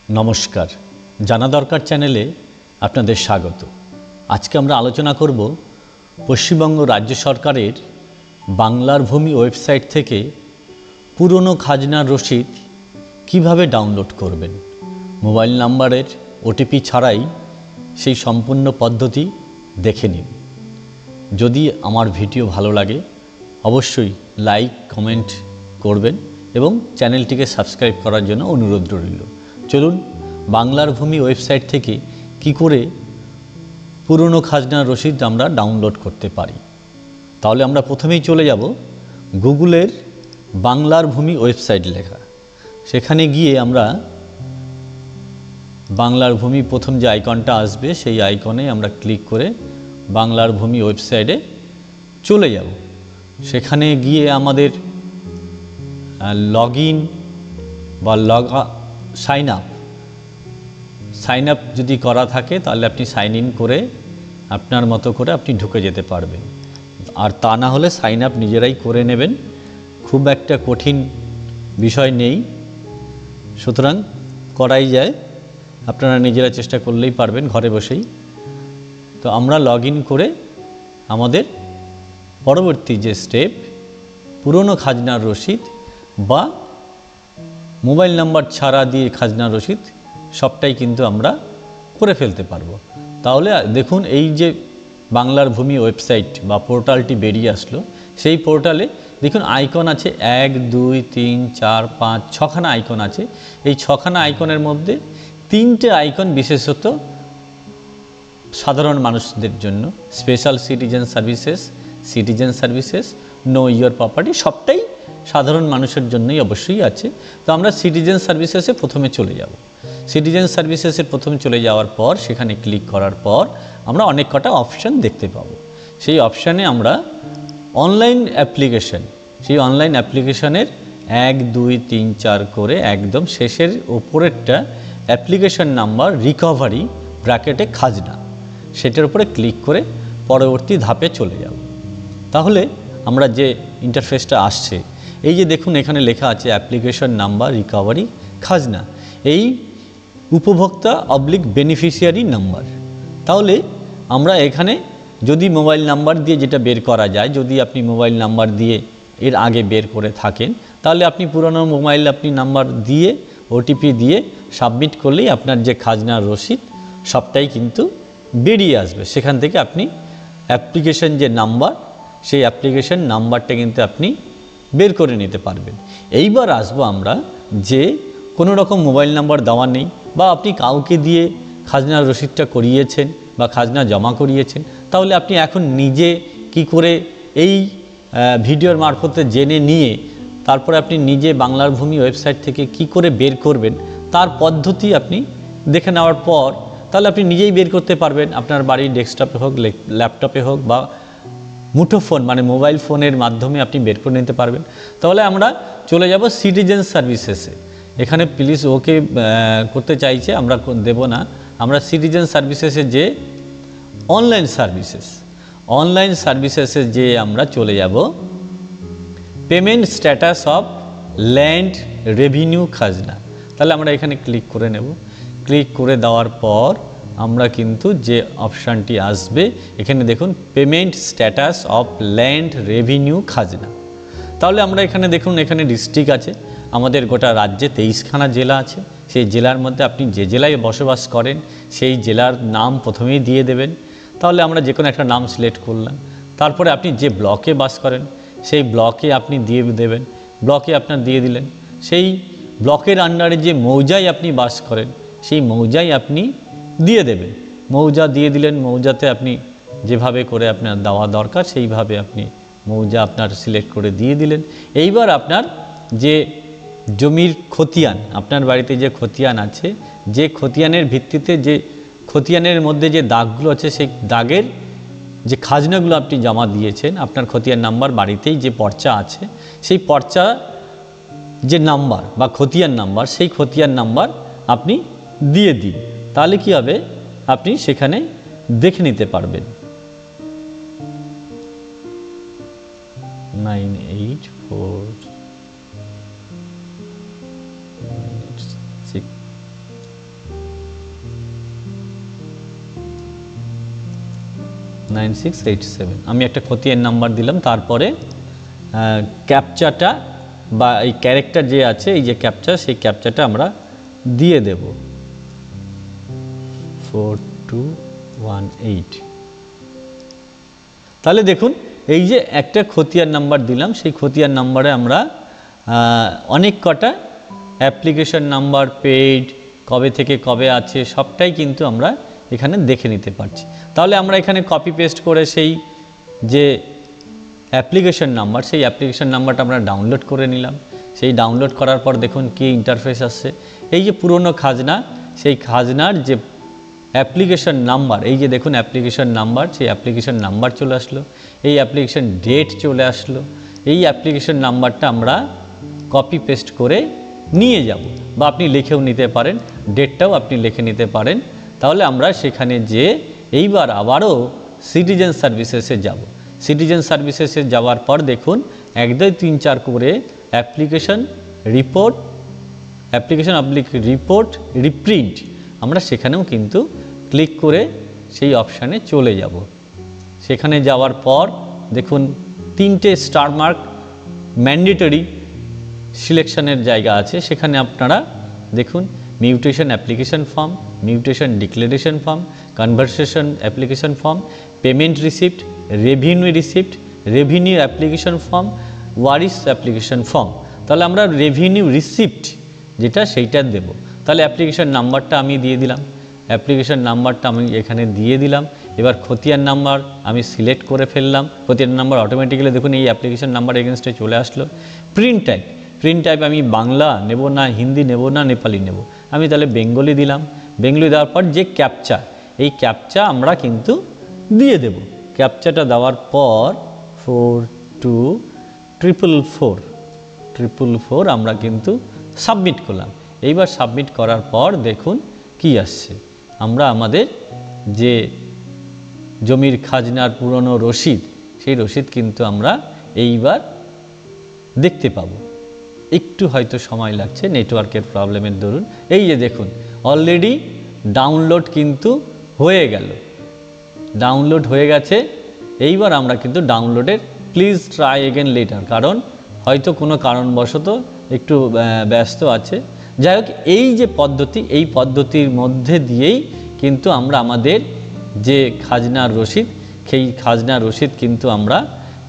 নমস্কার, জানা দরকার চ্যানেলে আপনাদের স্বাগত। আজকে আমরা আলোচনা করব পশ্চিমবঙ্গ রাজ্য সরকারের বাংলার ভূমি ওয়েবসাইট থেকে পুরনো খাজনার রসিদ কিভাবে ডাউনলোড করবেন। মোবাইল নাম্বারের ওটিপি ছাড়াই সেই সম্পূর্ণ পদ্ধতি দেখে নিন। যদি আমার ভিডিও ভালো লাগে অবশ্যই লাইক কমেন্ট করবেন এবং চ্যানেলটিকে সাবস্ক্রাইব করার জন্য অনুরোধ রইল। চলুন বাংলার ভূমি ওয়েবসাইট থেকে কি করে পুরনো খাজনার রসিদ আমরা ডাউনলোড করতে পারি। তাহলে আমরা প্রথমেই চলে যাব গুগলের বাংলার ভূমি ওয়েবসাইট লেখা, সেখানে গিয়ে আমরা বাংলার ভূমি প্রথম যে আইকনটা আসবে সেই আইকনে আমরা ক্লিক করে বাংলার ভূমি ওয়েবসাইটে চলে যাব। সেখানে গিয়ে আমাদের লগ ইন বা সাইন আপ যদি করা থাকে তাহলে আপনি সাইন ইন করে আপনার মতো করে আপনি ঢুকে যেতে পারবেন। আর তা না হলে সাইন আপ নিজেরাই করে নেবেন, খুব একটা কঠিন বিষয় নেই, সুতরাং করাই যায়, আপনারা নিজেরা চেষ্টা করলেই পারবেন ঘরে বসেই। তো আমরা লগ ইন করে আমাদের পরবর্তী যে স্টেপ পুরনো খাজনার রসিদ বা মোবাইল নাম্বার ছাড়া দিয়ে খাজনার রসিদ সবটাই কিন্তু আমরা করে ফেলতে পারবো। তাহলে দেখুন এই যে বাংলার ভূমি ওয়েবসাইট বা পোর্টালটি বেরিয়ে আসলো, সেই পোর্টালে দেখুন আইকন আছে 1 2 3 4 5 6খানা আইকন আছে। এই 6খানা আইকনের মধ্যে 3টে আইকন বিশেষত সাধারণ মানুষদের জন্য, special citizen services, know your property, সবটাই সাধারণ মানুষের জন্যই অবশ্যই আছে। তো আমরা সিটিজেন সার্ভিসেসে প্রথমে চলে যাব। সিটিজেন সার্ভিসেসে প্রথমে চলে যাওয়ার পর সেখানে ক্লিক করার পর আমরা অনেক কটা অপশান দেখতে পাবো। সেই অপশানে আমরা অনলাইন অ্যাপ্লিকেশন, সেই অনলাইন অ্যাপ্লিকেশনের 1 2 3 4 করে একদম শেষের ওপরেরটা অ্যাপ্লিকেশন নাম্বার রিকভারি ব্র্যাকেটে খাজনা, সেটার উপরে ক্লিক করে পরবর্তী ধাপে চলে যাব। তাহলে আমরা যে ইন্টারফেসটা আসছে, এই যে দেখুন এখানে লেখা আছে অ্যাপ্লিকেশন নাম্বার রিকভারি খাজনা, এই উপভোক্তা বেনিফিশিয়ারি নাম্বার। তাহলে আমরা এখানে যদি মোবাইল নাম্বার দিয়ে যেটা বের করা যায়, যদি আপনি মোবাইল নাম্বার দিয়ে এর আগে বের করে থাকেন তাহলে আপনি পুরনো মোবাইল নাম্বার দিয়ে ওটিপি দিয়ে সাবমিট করলেই আপনার যে খাজনার রসিদ সবটাই কিন্তু বেরিয়ে আসবে। সেখান থেকে আপনি অ্যাপ্লিকেশন যে নাম্বার, সেই অ্যাপ্লিকেশন নাম্বারটা কিন্তু আপনি বের করে নিতে পারবেন। এইবার আসবো আমরা যে কোনো রকম মোবাইল নাম্বার দেওয়া নেই বা আপনি কাউকে দিয়ে খাজনার রসিদটা করিয়েছেন বা খাজনা জমা করিয়েছেন, তাহলে আপনি এখন নিজে কি করে এই ভিডিওর মারফতে জেনে নিয়ে তারপরে আপনি নিজে বাংলার ভূমি ওয়েবসাইট থেকে কি করে বের করবেন তার পদ্ধতি আপনি দেখে নেওয়ার পর তাহলে আপনি নিজেই বের করতে পারবেন। আপনার বাড়ির ডেস্কটপে হোক, ল্যাপটপে হোক বা মুঠোফোন মানে মোবাইল ফোনের মাধ্যমে আপনি বের করে নিতে পারবেন। তাহলে আমরা চলে যাব সিটিজেন সার্ভিসেসে। এখানে প্লিজ ওকে করতে চাইছে, আমরা দেব না। আমরা সিটিজেন সার্ভিসেসে যে অনলাইন সার্ভিসেসে যে আমরা চলে যাব payment status of land revenue খাজনা। তাহলে আমরা এখানে ক্লিক করে নেব। ক্লিক করে দেওয়ার পর আমরা কিন্তু যে অপশানটি আসবে এখানে দেখুন payment status of land revenue খাজনা। তাহলে আমরা এখানে দেখুন এখানে ডিস্ট্রিক্ট আছে, আমাদের গোটা রাজ্যে 23খানা জেলা আছে। সেই জেলার মধ্যে আপনি যে জেলায় বসবাস করেন সেই জেলার নাম প্রথমেই দিয়ে দেবেন। তাহলে আমরা যে কোনো একটা নাম সিলেক্ট করলাম। তারপরে আপনি যে ব্লকে বাস করেন সেই ব্লকে আপনি দিয়ে দেবেন, ব্লকে আপনার দিয়ে দিলেন। সেই ব্লকের আন্ডারে যে মৌজায় আপনি বাস করেন সেই মৌজায় আপনি দিয়ে দেবেন, মৌজা দিয়ে দিলেন। মৌজাতে আপনি যেভাবে করে আপনার দেওয়া দরকার সেইভাবে আপনি মৌজা আপনার সিলেক্ট করে দিয়ে দিলেন। এইবার আপনার যে জমির খতিয়ান, আপনার বাড়িতে যে খতিয়ান আছে, যে খতিয়ানের ভিত্তিতে যে খতিয়ানের মধ্যে যে দাগগুলো আছে সেই দাগের যে খাজনাগুলো আপনি জমা দিয়েছেন, আপনার খতিয়ান নাম্বার বাড়িতেই যে পর্চা আছে সেই পর্চা যে নাম্বার বা খতিয়ান নাম্বার, সেই খতিয়ান নাম্বার আপনি দিয়ে দিন। তাহলে কি হবে, আপনি সেখানে দেখে নিতে পারবেন। 984 9687 আমি একটা খতিয়ান নাম্বার দিলাম, তারপরে ক্যাপচাটা বা এই ক্যারেক্টার যে আছে, এই যে ক্যাপচা, সেই ক্যাপচাটা আমরা দিয়ে দেব 4218। তাহলে দেখুন এই যে একটা খতিয়ান নাম্বার দিলাম, সেই খতিয়ান নাম্বারে আমরা অনেক কটা অ্যাপ্লিকেশন নাম্বার, পেইড, কবে থেকে কবে আছে, সবটাই কিন্তু আমরা এখানে দেখে নিতে পারছি। তাহলে আমরা এখানে কপি পেস্ট করে সেই যে অ্যাপ্লিকেশন নাম্বার, সেই অ্যাপ্লিকেশন নাম্বারটা আমরা ডাউনলোড করে নিলাম। সেই ডাউনলোড করার পর দেখুন কি ইন্টারফেস আসছে। এই যে পুরনো খাজনা, সেই খাজনার যে অ্যাপ্লিকেশন নাম্বার, এই যে দেখুন অ্যাপ্লিকেশন নাম্বার, সেই অ্যাপ্লিকেশন নাম্বার চলে আসলো, এই অ্যাপ্লিকেশন ডেট চলে আসলো। এই অ্যাপ্লিকেশন নাম্বারটা আমরা কপি পেস্ট করে নিয়ে যাব, বা আপনি লিখেও নিতে পারেন, ডেটটাও আপনি লিখে নিতে পারেন। তাহলে আমরা সেখানে যে এইবার আবারও সিটিজেন সার্ভিসেসে যাব। সিটিজেন সার্ভিসেসে যাওয়ার পর দেখুন 1 2 3 4 করে application report, application report reprint, আমরা সেখানেও কিন্তু ক্লিক করে সেই অপশানে চলে যাব। সেখানে যাওয়ার পর দেখুন 3টে স্টার মার্ক ম্যান্ডেটরি সিলেকশনের জায়গা আছে। সেখানে আপনারা দেখুন mutation application form, mutation declaration form, conversation application form, payment receipt, revenue receipt, revenue application form, ওয়ারিস অ্যাপ্লিকেশন ফর্ম। তাহলে আমরা রেভিনিউ রিসিপ্ট যেটা সেইটা দেব। তাহলে অ্যাপ্লিকেশন নাম্বারটা আমি দিয়ে দিলাম, অ্যাপ্লিকেশন নাম্বারটা আমি এখানে দিয়ে দিলাম। এবার খতিয়ান নাম্বার আমি সিলেক্ট করে ফেললাম, খতিয়ান নাম্বার অটোমেটিক্যালি দেখুন এই অ্যাপ্লিকেশন নাম্বার এগেনস্টে চলে আসলো। প্রিন্ট টাইপ, প্রিন্ট টাইপ আমি বাংলা নেব না, হিন্দি নেব না, নেপালি নেব, আমি তাহলে বেঙ্গলি দিলাম। বেঙ্গলি দেওয়ার পর যে ক্যাপচা, এই ক্যাপচা আমরা কিন্তু দিয়ে দেব। ক্যাপচাটা দেওয়ার পর 42444 আমরা কিন্তু সাবমিট করলাম। এইবার সাবমিট করার পর দেখুন কি আসছে, আমরা আমাদের যে জমির খাজনার পুরনো রসিদ, সেই রসিদ কিন্তু আমরা এইবার দেখতে পাবো। একটু হয়তো সময় লাগছে নেটওয়ার্কের প্রবলেমের দরুন। এই যে দেখুন অলরেডি ডাউনলোড কিন্তু হয়ে গেল, ডাউনলোড হয়ে গেছে। এইবার আমরা কিন্তু ডাউনলোডের প্লিজ ট্রাই এগেন লেটার, কারণ হয়তো কোনো কারণবশত একটু ব্যস্ত আছে। যাই হোক, এই যে পদ্ধতি, এই পদ্ধতির মধ্যে দিয়েই কিন্তু আমরা আমাদের যে খাজনার রসিদ, সেই খাজনার রসিদ কিন্তু আমরা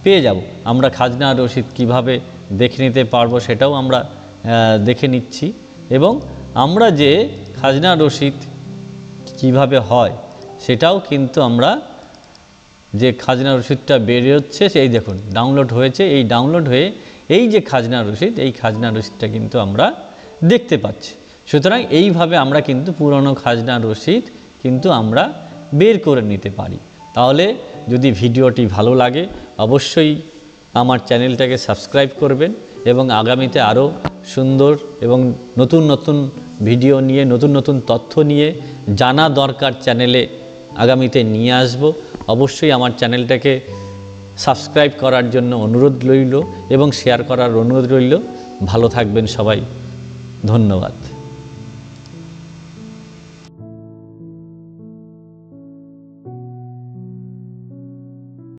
পেয়ে যাব। আমরা খাজনার রসিদ কিভাবে দেখে নিতে পারবো সেটাও আমরা দেখে নিচ্ছি, এবং আমরা যে খাজনার রসিদ কিভাবে হয় সেটাও কিন্তু আমরা, যে খাজনা রসিদটা বেরোচ্ছে সেই দেখুন ডাউনলোড হয়েছে। এই ডাউনলোড হয়ে এই যে খাজনা রসিদ, এই খাজনা রসিদটা কিন্তু আমরা দেখতে পাচ্ছি। সুতরাং এইভাবে আমরা কিন্তু পুরনো খাজনা রসিদ কিন্তু আমরা বের করে নিতে পারি। তাহলে যদি ভিডিওটি ভালো লাগে অবশ্যই আমার চ্যানেলটাকে সাবস্ক্রাইব করবেন, এবং আগামীতে আরও সুন্দর এবং নতুন নতুন ভিডিও নিয়ে, নতুন নতুন তথ্য নিয়ে জানা দরকার চ্যানেলে আগামীতে নিয়ে আসব। অবশ্যই আমার চ্যানেলটাকে সাবস্ক্রাইব করার জন্য অনুরোধ রইল এবং শেয়ার করার অনুরোধ রইল। ভালো থাকবেন সবাই, ধন্যবাদ।